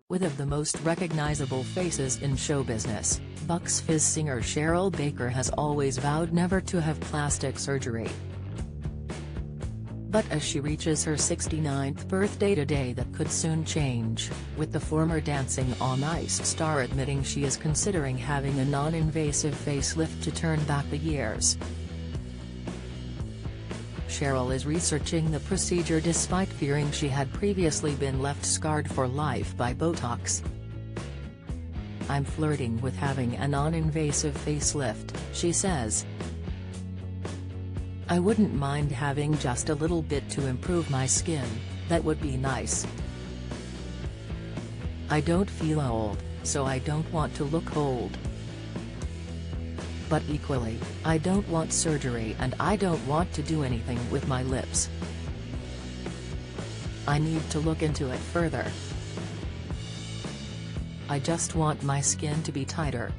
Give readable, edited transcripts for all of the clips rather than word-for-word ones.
With of the most recognizable faces in show business, Bucks Fizz singer Cheryl Baker has always vowed never to have plastic surgery. But as she reaches her 69th birthday today, that could soon change, with the former Dancing on Ice star admitting she is considering having a non-invasive facelift to turn back the years. Cheryl is researching the procedure despite fearing she had previously been left scarred for life by Botox. "I'm flirting with having a non-invasive facelift," she says. "I wouldn't mind having just a little bit to improve my skin, that would be nice. I don't feel old, so I don't want to look old. But equally, I don't want surgery and I don't want to do anything with my lips. I need to look into it further. I just want my skin to be tighter."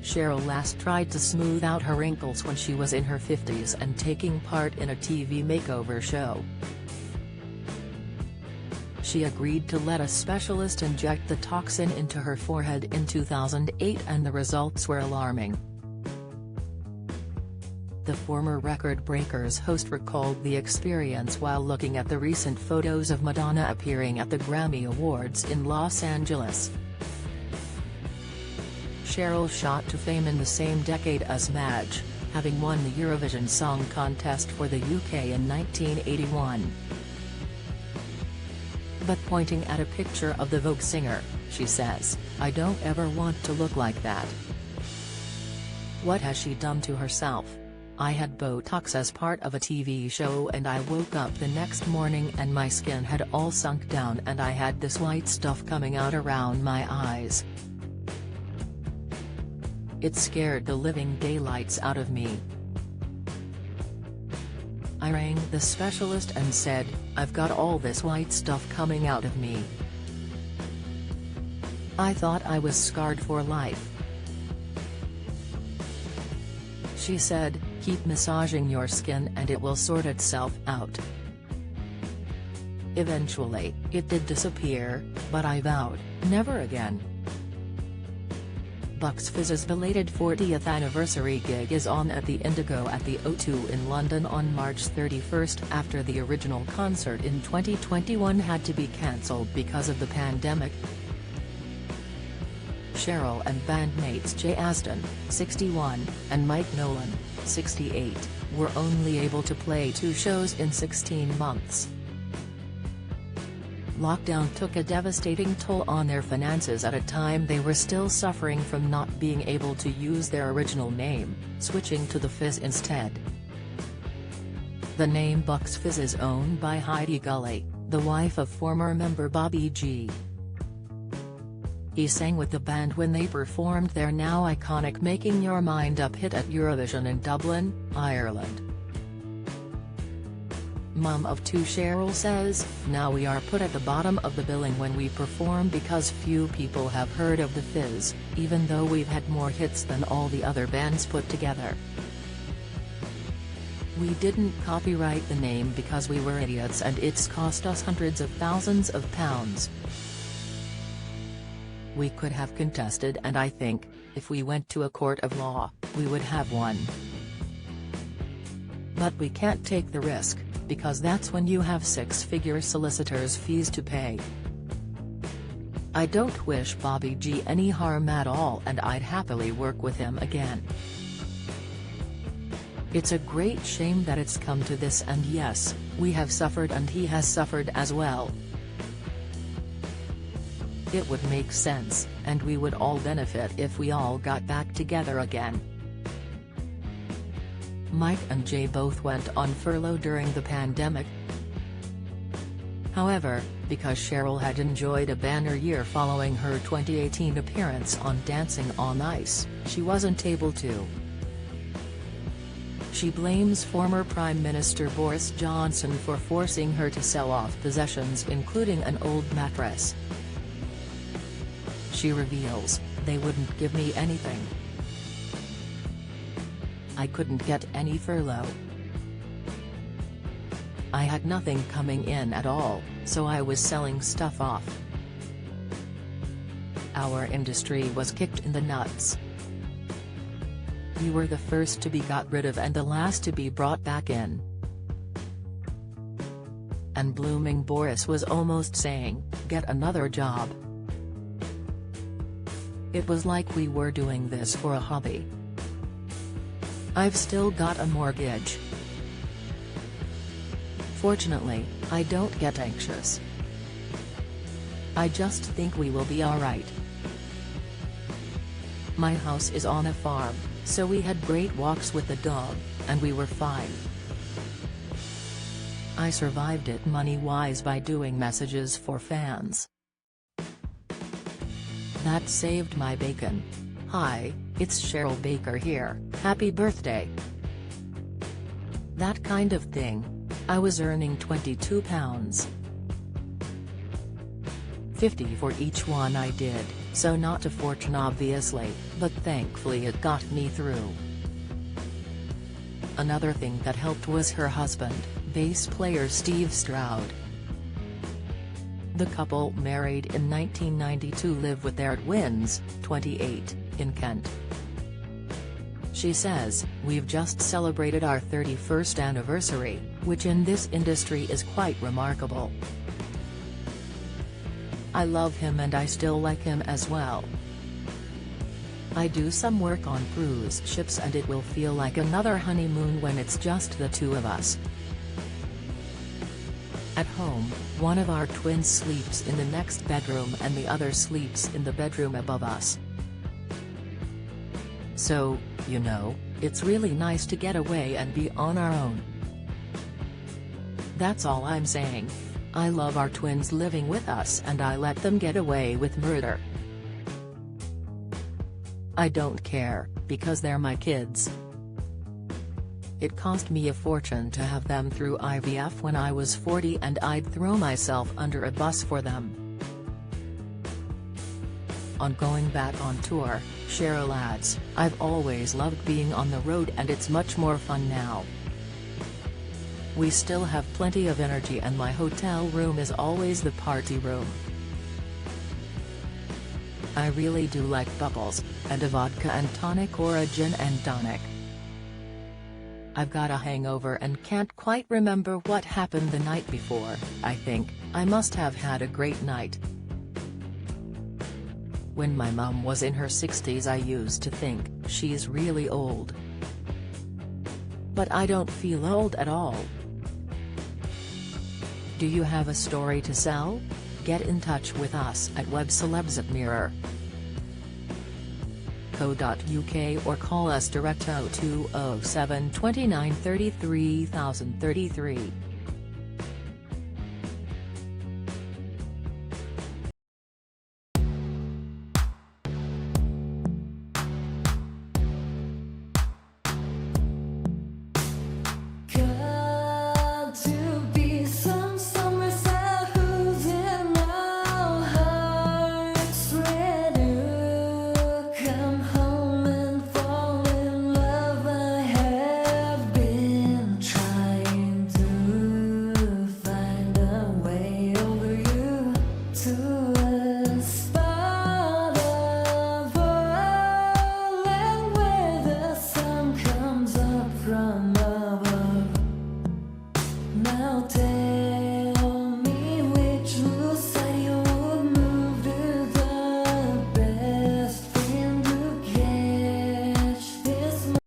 Cheryl last tried to smooth out her wrinkles when she was in her 50s and taking part in a TV makeover show. She agreed to let a specialist inject the toxin into her forehead in 2008 and the results were alarming. The former Record Breakers host recalled the experience while looking at the recent photos of Madonna appearing at the Grammy Awards in Los Angeles. Cheryl shot to fame in the same decade as Madge, having won the Eurovision Song Contest for the UK in 1981. But pointing at a picture of the Vogue singer, she says, "I don't ever want to look like that. What has she done to herself? I had Botox as part of a TV show and I woke up the next morning and my skin had all sunk down and I had this white stuff coming out around my eyes. It scared the living daylights out of me. I rang the specialist and said, I've got all this white stuff coming out of me. I thought I was scarred for life." She said, "Keep massaging your skin and it will sort itself out." Eventually, it did disappear, but I vowed, never again. Bucks Fizz's belated 40th anniversary gig is on at the Indigo at the O2 in London on March 31 after the original concert in 2021 had to be cancelled because of the pandemic. Cheryl and bandmates Jay Aston, 61, and Mike Nolan, 68, were only able to play 2 shows in 16 months. Lockdown took a devastating toll on their finances at a time they were still suffering from not being able to use their original name, switching to the Fizz instead. The name Bucks Fizz is owned by Heidi Gully, the wife of former member Bobby G. He sang with the band when they performed their now iconic Making Your Mind Up hit at Eurovision in Dublin, Ireland. Mum of 2 Cheryl says, "Now we are put at the bottom of the billing when we perform because few people have heard of the Fizz, even though we've had more hits than all the other bands put together. We didn't copyright the name because we were idiots and it's cost us hundreds of thousands of pounds. We could have contested and I think, if we went to a court of law, we would have won. But we can't take the risk, because that's when you have 6-figure solicitors' fees to pay. I don't wish Bobby G any harm at all and I'd happily work with him again. It's a great shame that it's come to this and yes, we have suffered and he has suffered as well. It would make sense, and we would all benefit if we all got back together again." Mike and Jay both went on furlough during the pandemic. However, because Cheryl had enjoyed a banner year following her 2018 appearance on Dancing on Ice, she wasn't able to. She blames former Prime Minister Boris Johnson for forcing her to sell off possessions including an old mattress. She reveals, "They wouldn't give me anything. I couldn't get any furlough. I had nothing coming in at all, so I was selling stuff off. Our industry was kicked in the nuts. We were the first to be got rid of and the last to be brought back in. And blooming Boris was almost saying, get another job. It was like we were doing this for a hobby. I've still got a mortgage. Fortunately, I don't get anxious. I just think we will be alright. My house is on a farm, so we had great walks with the dog, and we were fine. I survived it money-wise by doing messages for fans. That saved my bacon. Hi, it's Cheryl Baker here, happy birthday. That kind of thing. I was earning £22. 50 for each one I did, so not a fortune obviously, but thankfully it got me through. Another thing that helped was her husband, bass player Steve Stroud. The couple, married in 1992, live with their twins, 28, in Kent. She says, we've just celebrated our 31st anniversary, which in this industry is quite remarkable. I love him and I still like him as well. I do some work on cruise ships and it will feel like another honeymoon when it's just the two of us. At home, one of our twins sleeps in the next bedroom and the other sleeps in the bedroom above us. So, you know, it's really nice to get away and be on our own. That's all I'm saying. I love our twins living with us and I let them get away with murder. I don't care, because they're my kids. It cost me a fortune to have them through IVF when I was 40 and I'd throw myself under a bus for them. On going back on tour, Cheryl adds, I've always loved being on the road and it's much more fun now. We still have plenty of energy and my hotel room is always the party room. I really do like bubbles, and a vodka and tonic or a gin and tonic. I've got a hangover and can't quite remember what happened the night before. I think I must have had a great night. When my mum was in her 60s I used to think, she's really old. But I don't feel old at all. Do you have a story to sell? Get in touch with us at webcelebs@mirror.co.uk or call us direct 0207 29 33 033.